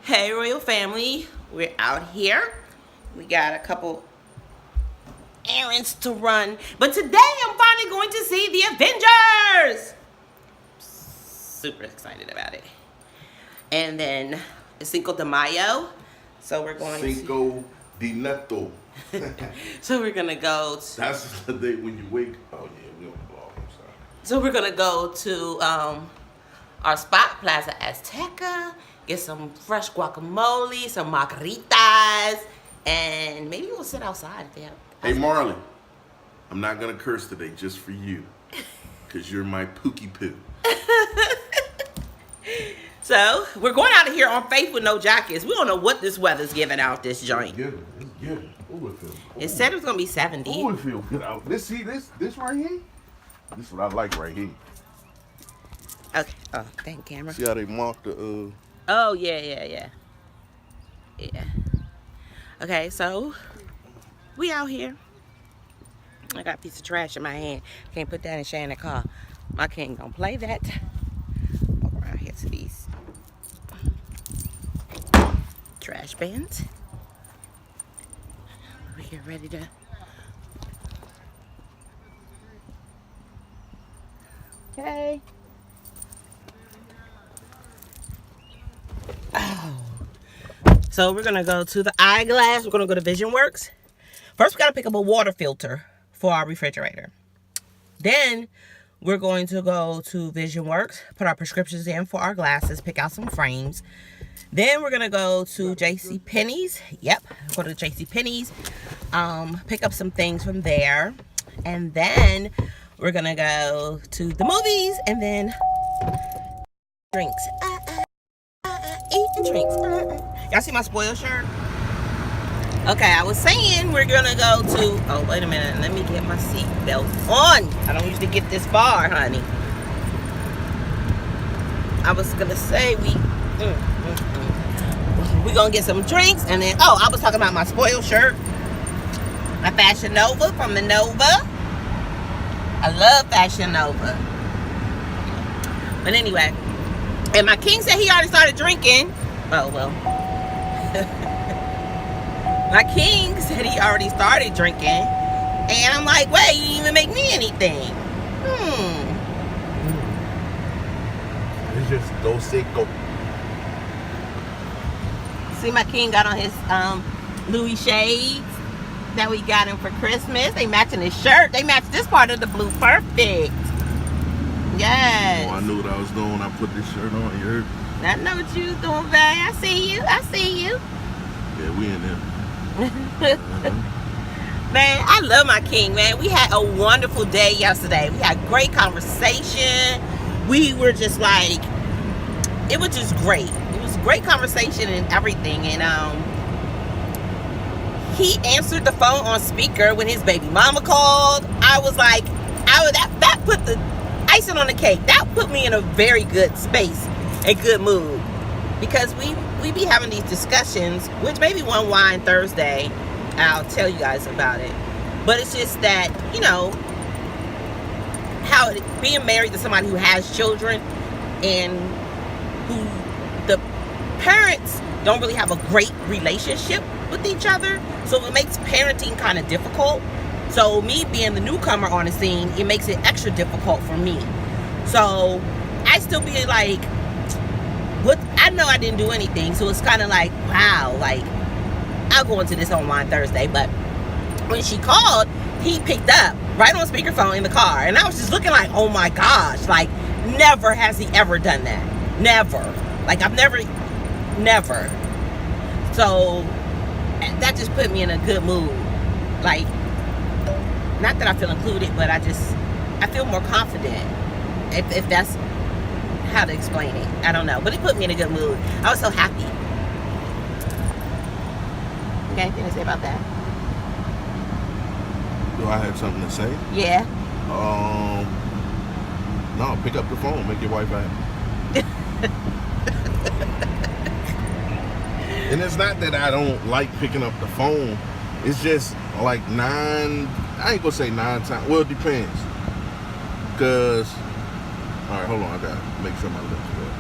Hey, Royal Family. We're out here. We got a couple errands to run. But today I'm finally going to see the Avengers. Super excited about it. And then it's Cinco de Mayo. So we're going Cinco de Neto. So we're going to go to... That's the day when you wake. Oh, yeah, we on the blog. I'm sorry. So we're going to go to our spot, Plaza Azteca. Get some fresh guacamole, some margaritas, and maybe we'll sit outside if they have. Hey, Marley, I'm not going to curse today just for you. Because you're my pookie poo. So, we're going out of here on faith with no jackets. We don't know what this weather's giving out this joint. It's good. Oh, it feels good. It said it was going to be 70. Oh, it feels good out. This right here? This is what I like right here. Okay. Oh, thank camera. See how they marked the, Oh, yeah. Okay, so we out here. I got a piece of trash in my hand. Can't put that in Shannon's car. My king don't play that. Walk around here to these trash bins. We get ready to. Okay. So we're gonna go to the Eyeglass. We're gonna go to Vision Works. First, we gotta pick up a water filter for our refrigerator. Then we're going to go to Vision Works, put our prescriptions in for our glasses, pick out some frames. Then we're gonna go to JCPenney's. Yep, go to JCPenney's, pick up some things from there. And then we're gonna go to the movies and then drinks. Eating drinks. Y'all see my spoil shirt? Okay, I was saying we're gonna go to. Oh, wait a minute. Let me get my seatbelt on. I don't usually get this far, honey. I was gonna say we gonna get some drinks and then. Oh, I was talking about my spoil shirt. My Fashion Nova from the Nova. I love Fashion Nova. But anyway. And my king said he already started drinking. Oh, well. My king said he already started drinking. And I'm like, wait, you didn't even make me anything. It's just Dos Cinco. See, my king got on his Louis shades that we got him for Christmas. They matching his shirt. They match this part of the blue perfect. Yes. Oh, I knew what I was doing when I put this shirt on. You heard? I know what you was doing, babe. I see you. Yeah, we in there. Man, I love my king, man. We had a wonderful day yesterday. We had great conversation. We were just like, it was just great. It was great conversation and everything. And he answered the phone on speaker when his baby mama called. I was like, that put the icing on the cake. That put me in a very good space, a good mood, because we be having these discussions, which maybe one wine Thursday I'll tell you guys about it. But it's just that, you know, how being married to somebody who has children and who the parents don't really have a great relationship with each other, so it makes parenting kind of difficult. So me being the newcomer on the scene, it makes it extra difficult for me. So I still be like, what? I know I didn't do anything, so it's kind of like, wow, like I'll go into this on Wine Thursday. But when she called, he picked up right on speakerphone in the car, and I was just looking like, oh my gosh, like never has he ever done that, never. Like I've never. So that just put me in a good mood, like. Not that I feel included, but I feel more confident, if that's how to explain it. I don't know, but it put me in a good mood. I was so happy. Okay, anything to say about that? Do I have something to say? Yeah. No, pick up the phone, make your wife happy. And it's not that I don't like picking up the phone. It's just like I ain't gonna say 9 times. Well, it depends. Because, all right, hold on. I gotta make sure my lips good.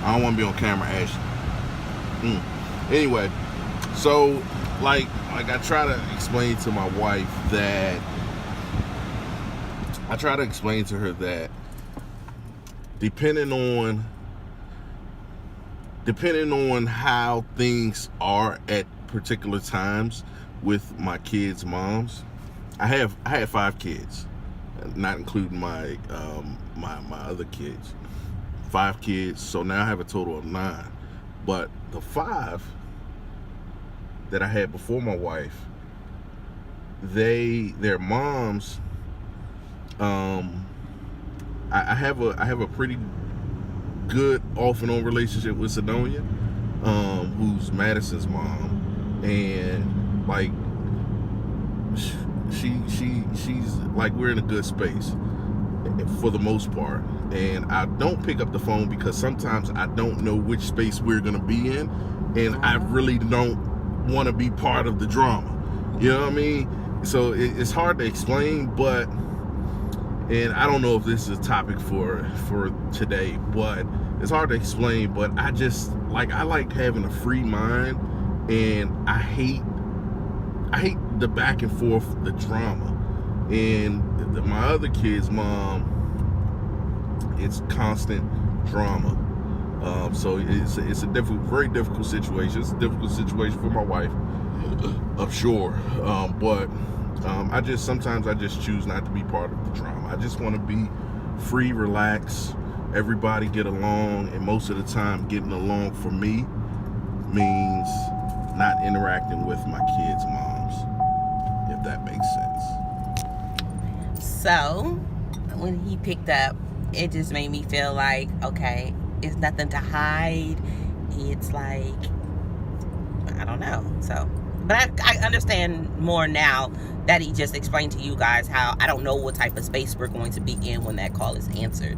I don't want to be on camera ashy. Anyway, so like I try to explain to my wife that depending on how things are at particular times with my kids' moms. I had 5 kids, not including my my other kids. 5 kids, so now I have a total of 9. But the 5 that I had before my wife, their moms, I have a pretty good off and on relationship with Sidonia, who's Madison's mom, and like she's like, we're in a good space for the most part. And I don't pick up the phone because sometimes I don't know which space we're gonna be in, and I really don't want to be part of the drama. You know what I mean? So it's hard to explain, but, and I don't know if this is a topic for today, but it's hard to explain. But I like having a free mind, and I hate the back and forth, the drama. And my other kid's mom, it's constant drama. So it's a very difficult situation. It's a difficult situation for my wife, I'm sure. But sometimes I just choose not to be part of the drama. I just want to be free, relax, everybody get along, and most of the time getting along for me means not interacting with my kids' moms, if that makes sense. So when he picked up, it just made me feel like, okay, it's nothing to hide. It's like, I don't know. So, but I understand more now that he just explained to you guys how I don't know what type of space we're going to be in when that call is answered.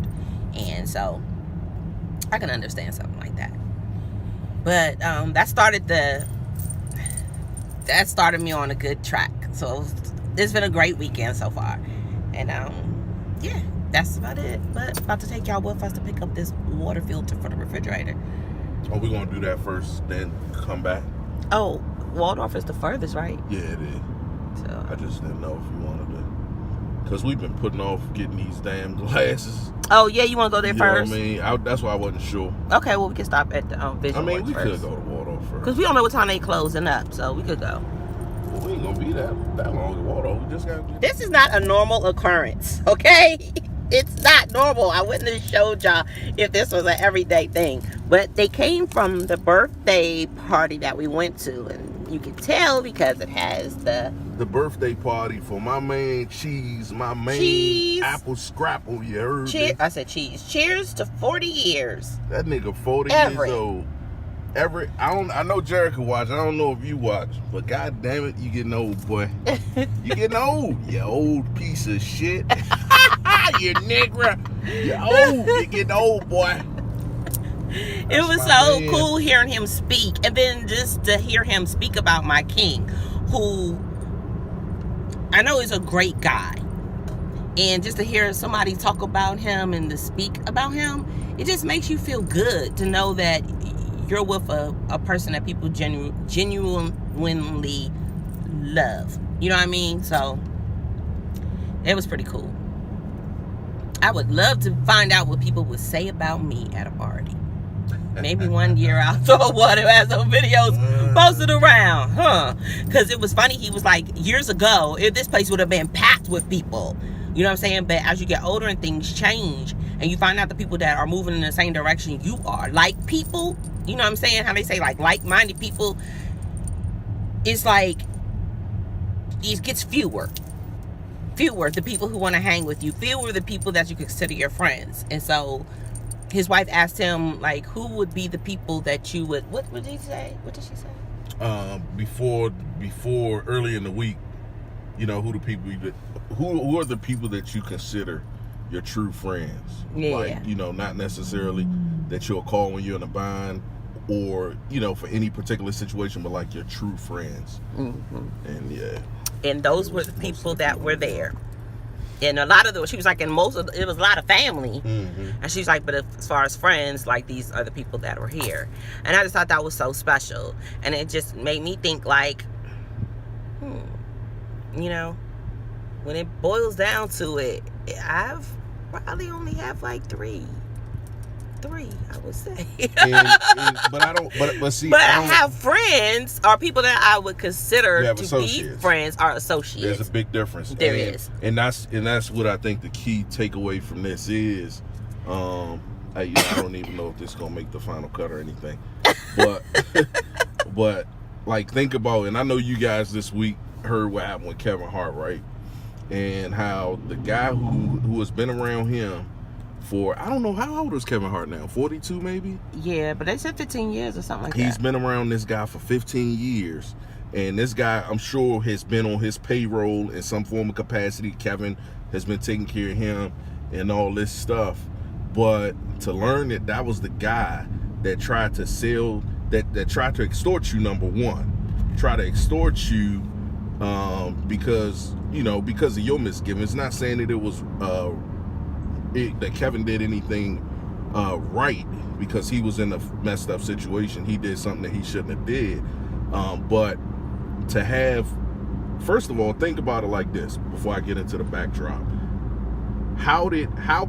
And so I can understand something like that. But that started me on a good track. So it's been a great weekend so far. And yeah, that's about it. But about to take y'all with us to pick up this water filter for the refrigerator. Oh, we're gonna do that first, then come back? Oh, Waldorf is the furthest, right? Yeah, it is. So I just didn't know if you wanted to, because we've been putting off getting these damn glasses. Oh yeah, you want to go there You first? know what I mean? That's why I wasn't sure. Okay, well we can stop at the Vision. I mean, we first. could go to Waldorf first. Because we don't know what time they closing up, so we could go. Well, we ain't gonna be that long at Waldorf. We just got. This is not a normal occurrence, okay? It's not normal. I wouldn't have showed y'all if this was an everyday thing. But they came from the birthday party that we went to, and you can tell because it has the birthday party for my main cheese, cheese. Apple scrapple. You heard me? I said cheese. Cheers to 40 years. That nigga 40 Everett. years old. I know Jericho watch. I don't know if you watch, but god damn it, you getting old, boy. You getting old. You old piece of shit. You nigga. You old. You getting old, boy. It was so cool hearing him speak, and then just to hear him speak about my king, who I know is a great guy, and just to hear somebody talk about him and to speak about him, it just makes you feel good to know that you're with a person that people genuinely love. You know what I mean? So it was pretty cool. I would love to find out what people would say about me at a party. Maybe one year I'll throw one and have some videos posted around, because it was funny. He was like, years ago, this place would have been packed with people. You know what I'm saying? But as you get older and things change, and you find out the people that are moving in the same direction you are, like people, you know what I'm saying? How they say like-minded people, it's like, it gets fewer the people who want to hang with you, fewer the people that you consider your friends. And so his wife asked him, like, who would be the people that you would, what did he say? What did she say? Before early in the week, you know, who are the people that you consider your true friends? Yeah. Like, you know, not necessarily that you'll call when you're in a bind, or, you know, for any particular situation, but like your true friends. Mm-hmm. And yeah. And those were the people that were there. And a lot of the, she was like, in most of it was a lot of family. Mm-hmm. And she's like, but as far as friends, like, these are the people that were here. And I just thought that was so special. And it just made me think, like, you know, when it boils down to it, I've probably only have like three, I would say. But I don't. But see, but I have friends or people that I would consider to associates. be friends or associates. There's a big difference. There is, and that's what I think the key takeaway from this is. I don't even know if this is gonna make the final cut or anything, but but like, think about, and I know you guys this week heard what happened with Kevin Hart, right? And how the guy who has been around him for, I don't know, how old is Kevin Hart now? 42 maybe? Yeah, but they said 15 years or something like He's that. been around this guy for 15 years. And this guy, I'm sure, has been on his payroll in some form of capacity. Kevin has been taking care of him and all this stuff. But to learn that was the guy that tried to sell, that tried to extort you, number one. Try to extort you because of your misgivings. Not saying that it was that Kevin did anything right, because he was in a messed up situation. He did something that he shouldn't have did. But to have, first of all, think about it like this before I get into the backdrop. How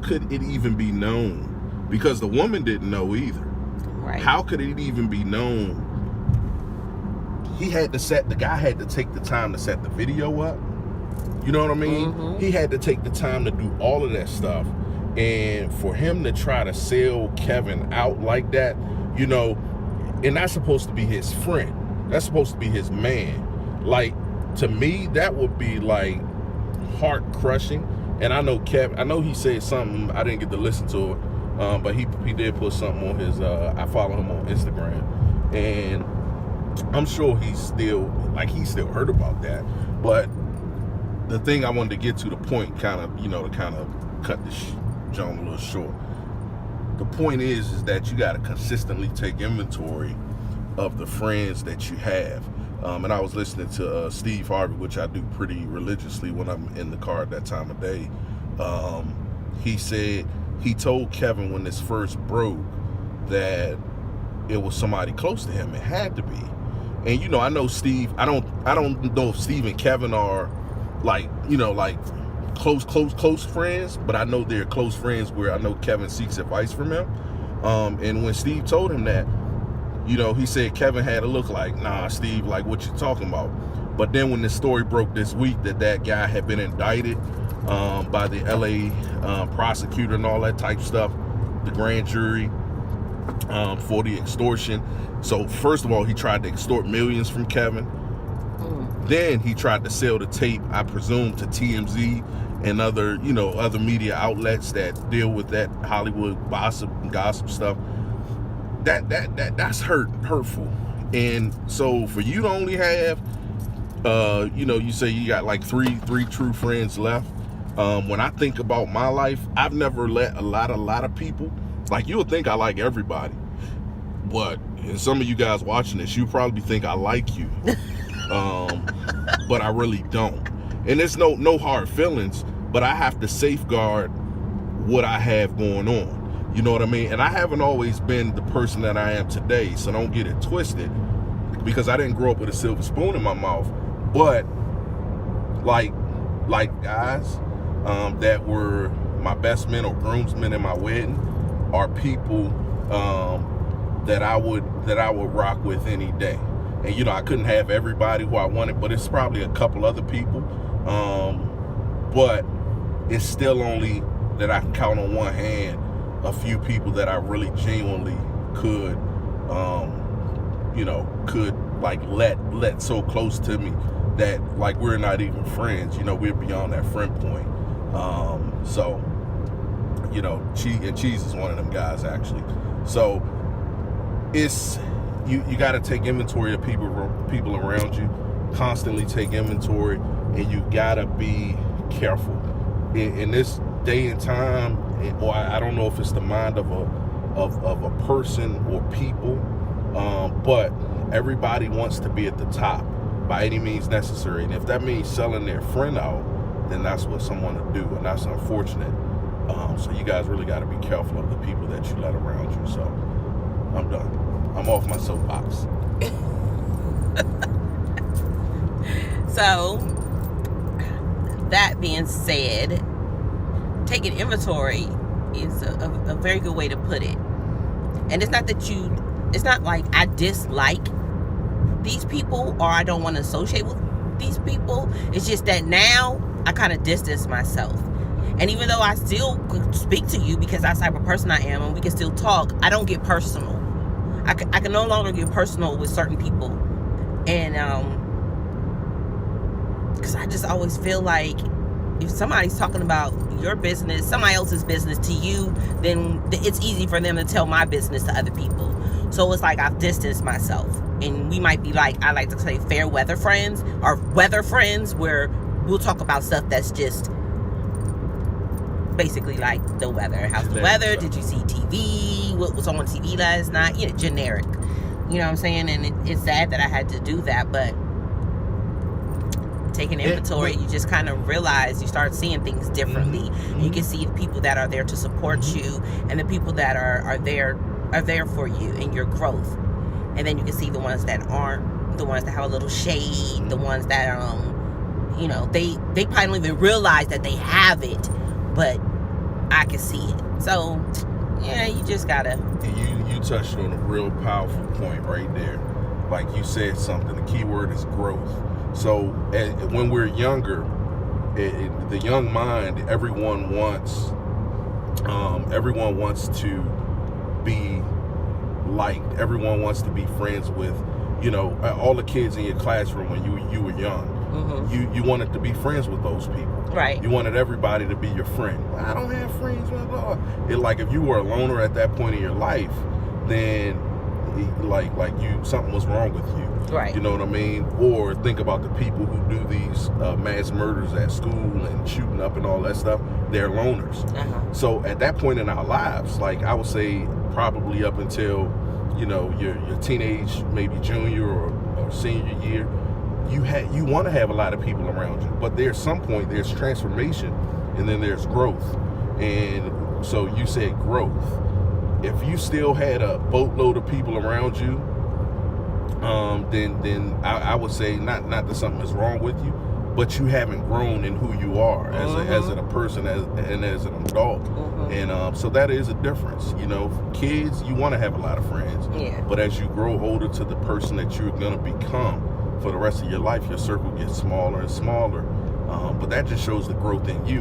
could it even be known? Because the woman didn't know either. Right. How could it even be known? The guy had to take the time to set the video up. You know what I mean? Mm-hmm. He had to take the time to do all of that stuff. And for him to try to sell Kevin out like that, and that's supposed to be his friend. That's supposed to be his man. Like, to me, that would be like heart crushing. And I know he said something, I didn't get to listen to it, but he did put something on his, I follow him on Instagram. And I'm sure he's still heard about that. But the thing I wanted to get to, the point, kind of, to cut this John a little short. The point is that you got to consistently take inventory of the friends that you have. And I was listening to Steve Harvey, which I do pretty religiously when I'm in the car at that time of day. He said he told Kevin when this first broke that it was somebody close to him. It had to be. And I know Steve. I don't know if Steve and Kevin are like close friends, but I know they're close friends where I know Kevin seeks advice from him. And when Steve told him that, he said Kevin had a look like, nah, Steve, like, what you talking about? But then when the story broke this week that guy had been indicted by the LA prosecutor and all that type stuff, the grand jury, for the extortion. So first of all, he tried to extort millions from Kevin. Then he tried to sell the tape, I presume, to TMZ and other media outlets that deal with that Hollywood gossip stuff. That's hurtful. And so for you to only have, you say you got like three true friends left. When I think about my life, I've never let a lot of people, like, you would think I like everybody, but and some of you guys watching this, you probably think I like you, but I really don't. And there's no hard feelings, but I have to safeguard what I have going on. You know what I mean? And I haven't always been the person that I am today, so don't get it twisted, because I didn't grow up with a silver spoon in my mouth. But like guys that were my best men or groomsmen in my wedding are people that I would rock with any day. And I couldn't have everybody who I wanted, but it's probably a couple other people. But it's still only that I can count on one hand a few people that I really genuinely could like let so close to me that, like, we're not even friends. We're beyond that friend point. So Cheese is one of them guys, actually. So it's you got to take inventory of people around you. Constantly take inventory, and you gotta be careful in this day and time. Or I don't know if it's the mind of a person or people, but everybody wants to be at the top by any means necessary. And if that means selling their friend out, then that's what someone will do, and that's unfortunate. So you guys really got to be careful of the people that you let around you. So I'm done. I'm off my soapbox. So that being said, taking inventory is a very good way to put it. And it's not like I dislike these people or I don't want to associate with these people. It's just that now I kind of distance myself. And even though I still speak to you because that's the type of person I am and we can still talk, I don't get personal. I can no longer get personal with certain people. And because I just always feel like if somebody's talking about your business, somebody else's business to you, then it's easy for them to tell my business to other people. So it's like I've distanced myself. And we might be like, I like to say fair weather friends or weather friends, where we'll talk about stuff that's just basically like the weather. How's the weather? Did you see TV? What was on TV last night? Generic. You know what I'm saying? And it's sad that I had to do that, but taking inventory, you just kind of realize, you start seeing things differently. You can see the people that are there to support you and the people that are there for you in your growth. And then you can see the ones that aren't, the ones that have a little shade, the ones that they probably don't even realize that they have it, but I can see it. So yeah, you just gotta. You touched on a real powerful point right there. Like you said something. The key word is growth. So when we're younger, the young mind, everyone wants to be liked. Everyone wants to be friends with, all the kids in your classroom when you were young. You wanted to be friends with those people. Right. You wanted everybody to be your friend. Well, I don't have friends, blah, blah. Like if you were a loner at that point in your life, then something was wrong with you. Right. You know what I mean? Or think about the people who do these mass murders at school and shooting up and all that stuff. They're loners. So at that point in our lives, like I would say probably up until, your teenage, maybe junior or senior year, you want to have a lot of people around you. But there's some point, there's transformation and then there's growth. And so you said growth. If you still had a boatload of people around you, then I would say not that something is wrong with you, but you haven't grown in who you are as a person and as an adult. And so that is a difference. Kids, you want to have a lot of friends. Yeah. But as you grow older to the person that you're going to become for the rest of your life, your circle gets smaller and smaller. But that just shows the growth in you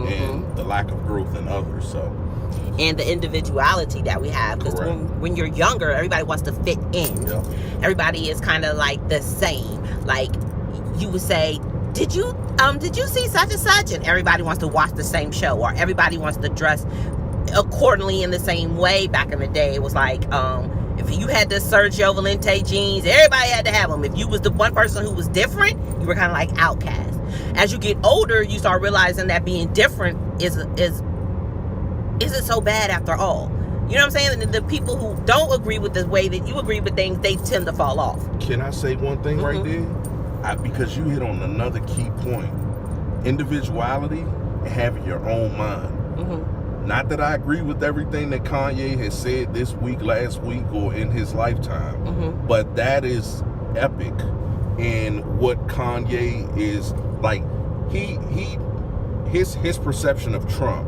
and the lack of growth in others. And the individuality that we have, because when you're younger, everybody wants to fit in. Yeah. Everybody is kind of like the same. Like you would say, did you see such and such? And everybody wants to watch the same show, or everybody wants to dress accordingly in the same way. Back in the day, it was like if you had the Sergio Valente jeans, everybody had to have them. If you was the one person who was different, you were kind of like outcast. As you get older, you start realizing that being different isn't so bad after all. You know what I'm saying? The people who don't agree with the way that you agree with things, they tend to fall off. Can I say one thing right there? Because you hit on another key point. Individuality and having your own mind. Not that I agree with everything that Kanye has said this week, last week, or in his lifetime, but that is epic in what Kanye is like. His perception of Trump,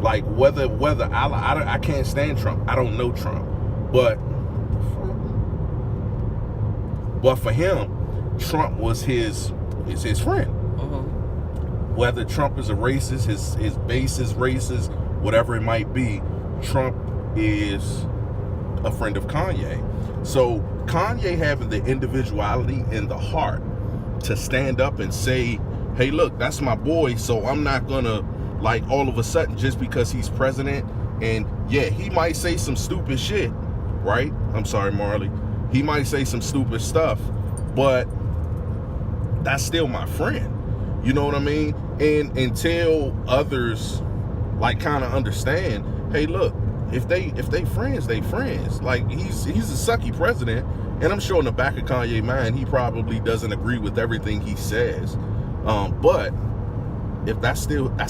like whether I can't stand Trump. I don't know Trump, but for him, Trump was his friend. Whether Trump is a racist, his base is racist, whatever it might be, Trump is a friend of Kanye. So Kanye having the individuality and the heart to stand up and say, hey, look, that's my boy, so I'm not gonna, like, all of a sudden, just because he's president, and yeah, he might say some stupid shit, right? I'm sorry, Marley. He might say some stupid stuff, but that's still my friend. You know what I mean? And until others, like, kind of understand, hey, look, if they friends, they friends. Like, he's a sucky president, and I'm sure in the back of Kanye's mind, he probably doesn't agree with everything he says. But if that's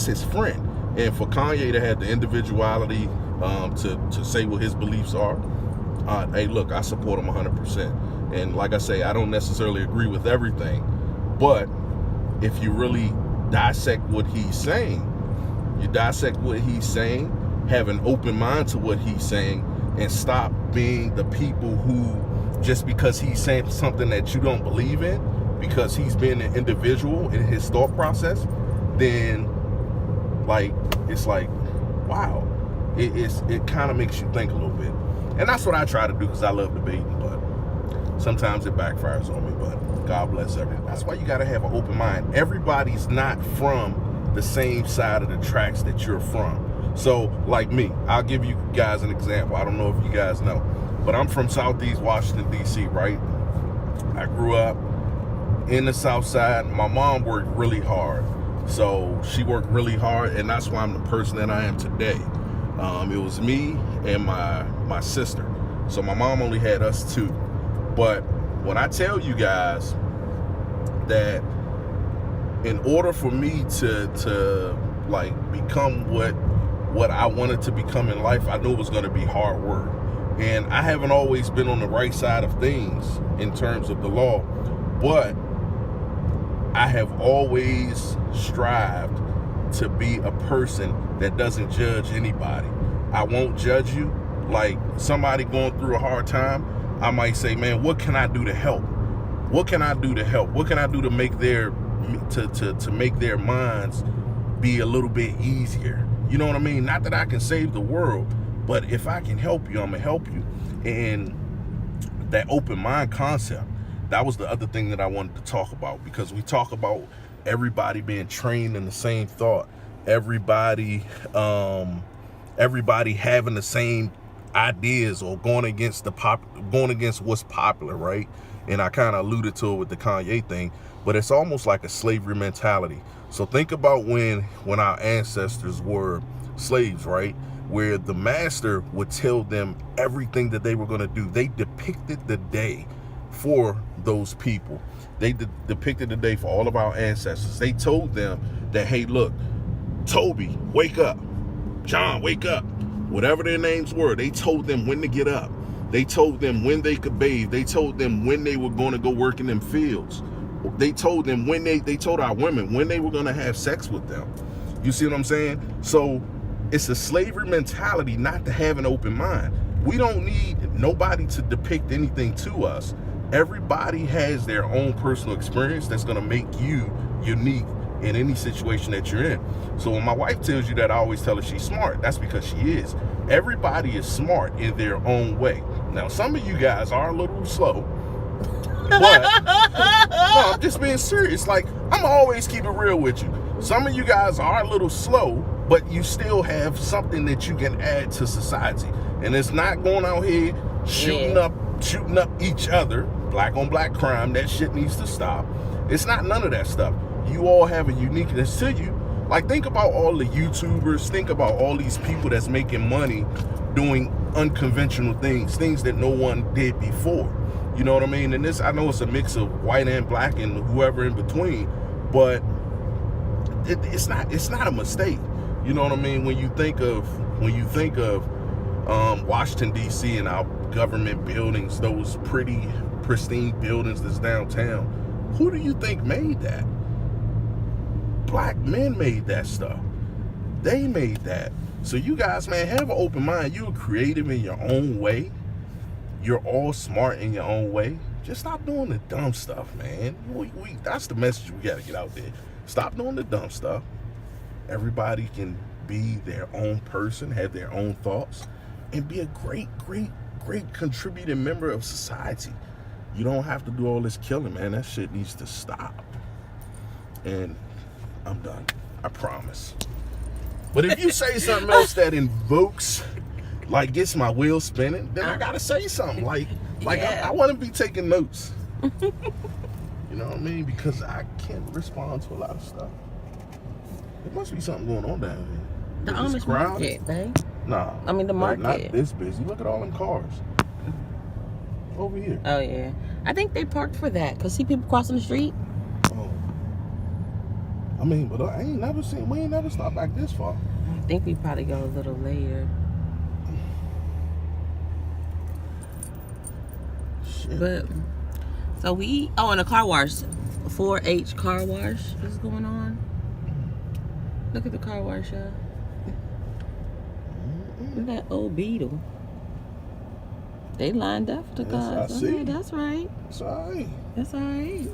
his friend. And for Kanye to have the individuality to say what his beliefs are, hey, look, I support him 100%. And like I say, I don't necessarily agree with everything, but if you really dissect what he's saying, have an open mind to what he's saying, and stop being the people who, just because he's saying something that you don't believe in, because he's been an individual in his thought process, then like, it's like, wow, it kind of makes you think a little bit. And that's what I try to do, because I love debating, but sometimes it backfires on me. But God bless everyone. That's why you got to have an open mind. Everybody's not from the same side of the tracks that you're from. So like me, I'll give you guys an example. I don't know if you guys know, but I'm from Southeast Washington, D.C., right? I grew up in the South Side. My mom worked really hard. So she worked really hard, and that's why I'm the person that I am today. It was me and my sister. So my mom only had us two. But when I tell you guys that in order for me to like become what I wanted to become in life, I knew it was going to be hard work. And I haven't always been on the right side of things in terms of the law, but I have always strived to be a person that doesn't judge anybody. I won't judge you. Like, somebody going through a hard time, I might say, man, what can I do to help? What can I do to help? What can I do to make their to make their minds be a little bit easier? You know what I mean? Not that I can save the world, but if I can help you, I'm gonna help you. And that open mind concept, that was the other thing that I wanted to talk about, because we talk about everybody being trained in the same thought, everybody having the same ideas, or going against what's popular, right? And I kind of alluded to it with the Kanye thing, but it's almost like a slavery mentality. So think about when our ancestors were slaves, right? Where the master would tell them everything that they were going to do. They depicted the day for those people. They depicted the day for all of our ancestors. They told them that, hey, look, Toby, wake up. John, wake up. Whatever their names were, they told them when to get up. They told them when they could bathe. They told them when they were going to go work in them fields. They told them when they told our women when they were going to have sex with them. You see what I'm saying? So it's a slavery mentality not to have an open mind. We don't need nobody to depict anything to us. Everybody has their own personal experience that's going to make you unique in any situation that you're in. So when my wife tells you that, I always tell her she's smart. That's because she is. Everybody is smart in their own way. Now, some of you guys are a little slow, but no, I'm just being serious. Like, I'm always keep it real with you. Some of you guys are a little slow, but you still have something that you can add to society. And it's not going out here shooting up each other, black on black crime. That shit needs to stop. It's not none of that stuff. You all have a uniqueness to you. Like, think about all the YouTubers, think about all these people that's making money doing unconventional things that no one did before. You know what I mean? And this, I know it's a mix of white and black and whoever in between, but it's not a mistake. You know what I mean? When you think of Washington, D.C. and our government buildings, those pretty pristine buildings that's downtown, who do you think made that? Black men made that stuff. They made that. So you guys, man, have an open mind. You're creative in your own way. You're all smart in your own way. Just stop doing the dumb stuff, man. That's the message we got to get out there. Stop doing the dumb stuff. Everybody can be their own person, have their own thoughts, and be a great contributing member of society. You don't have to do all this killing, man. That shit needs to stop. And I'm done. I promise. But if you say something else that invokes, like, gets my wheels spinning, then I gotta say something. Like yeah. I want to be taking notes. You know what I mean? Because I can't respond to a lot of stuff. There must be something going on down here. The Amish market, babe. Nah. I mean, the market. Not this busy. Look at all them cars. Over here. Oh, yeah. I think they parked for that. Because see people crossing the street? Oh. I mean, but I ain't never seen. We ain't never stopped back this far. I think we probably go a little later. Shit. But so we and a car wash, 4H car wash is going on. Look at the car wash, y'all. Look at that old Beetle. They lined up for the cars. I see. Okay, that's right. It's all right. That's all right.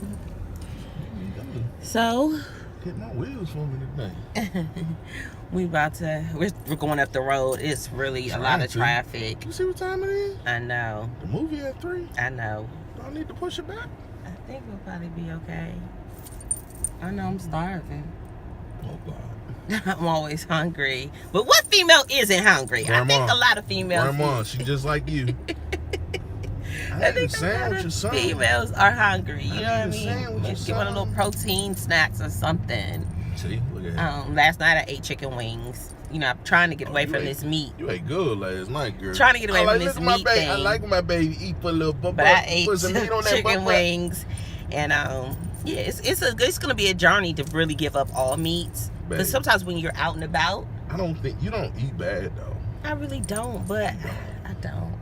So Hit my wheels for me today. we're going up the road. It's really a lot of traffic. You see what time it is? I know. The movie at 3. I know. Do I need to push it back? I think we'll probably be okay. I know I'm starving. Oh God. I'm always hungry. But what female isn't hungry? Grandma. I think a lot of females. Grandma, she just like you. I think a lot of females are hungry. You know what I mean? Just give them a little protein snacks or something. See, look at that. Last night I ate chicken wings. You know, I'm trying to get away from this meat. You ate good last night, girl. Trying to get away from this meat thing. I like when my baby eat for a little but I ate put some meat on that chicken wings, and yeah, it's gonna be a journey to really give up all meats. But sometimes when you're out and about, I don't think you don't eat bad though. I really don't, but I don't.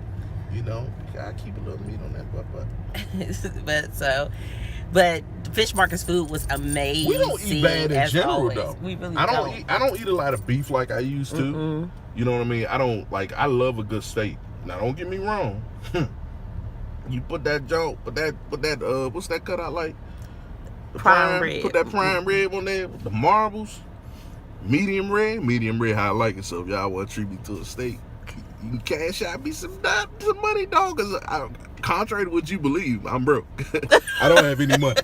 You know, you gotta keep a little meat on that butt. but Fish Market's food was amazing. We don't eat bad in general always. though. We really I don't eat a lot of beef like I used to. Mm-mm. You know what I mean? I love a good steak. Now don't get me wrong. You put that joint, put that what's that cut out like? The prime rib. Put that prime rib on there, the marbles. Medium rare how I like it. So if y'all want to treat me to a steak, you can cash out me some money, dog. Cause contrary to what you believe, I'm broke. I don't have any money.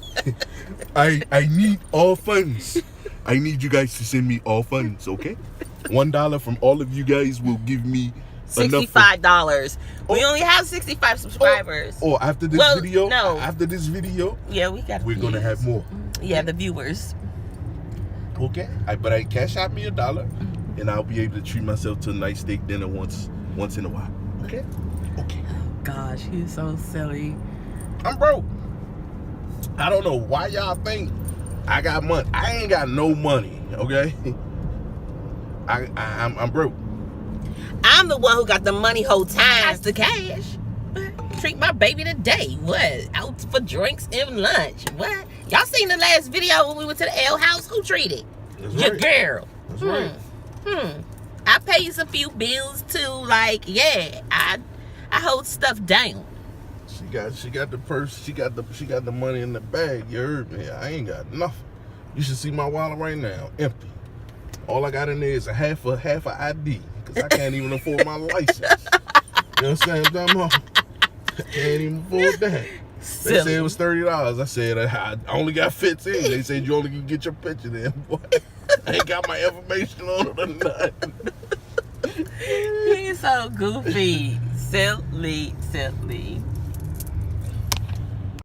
I need all funds. I need you guys to send me all funds, okay? $1 from all of you guys will give me $65. We only have 65 subscribers. After this video, yeah, we're gonna have more. Yeah, the viewers. Okay, but I cash out me $1, and I'll be able to treat myself to a nice steak dinner once in a while. Okay. Okay. Gosh, he's so silly. I'm broke. I don't know why y'all think I got money. I ain't got no money. Okay. I'm broke. I'm the one who got the money whole times the cash. Treat my baby today. What? Out for drinks and lunch. What? Y'all seen the last video when we went to the L house? Who treated? Your girl. That's right. I pay you some few bills too. Like, yeah, I hold stuff down. She got the purse. She got the money in the bag. You heard me? I ain't got nothing. You should see my wallet right now, empty. All I got in there is a half a ID because I can't even afford my license. You know what I'm saying? I can't even afford that. They said it was $30. I said I only got 15. They said you only can get your picture there, boy. I ain't got my information on it or nothing. He's so goofy. Silly.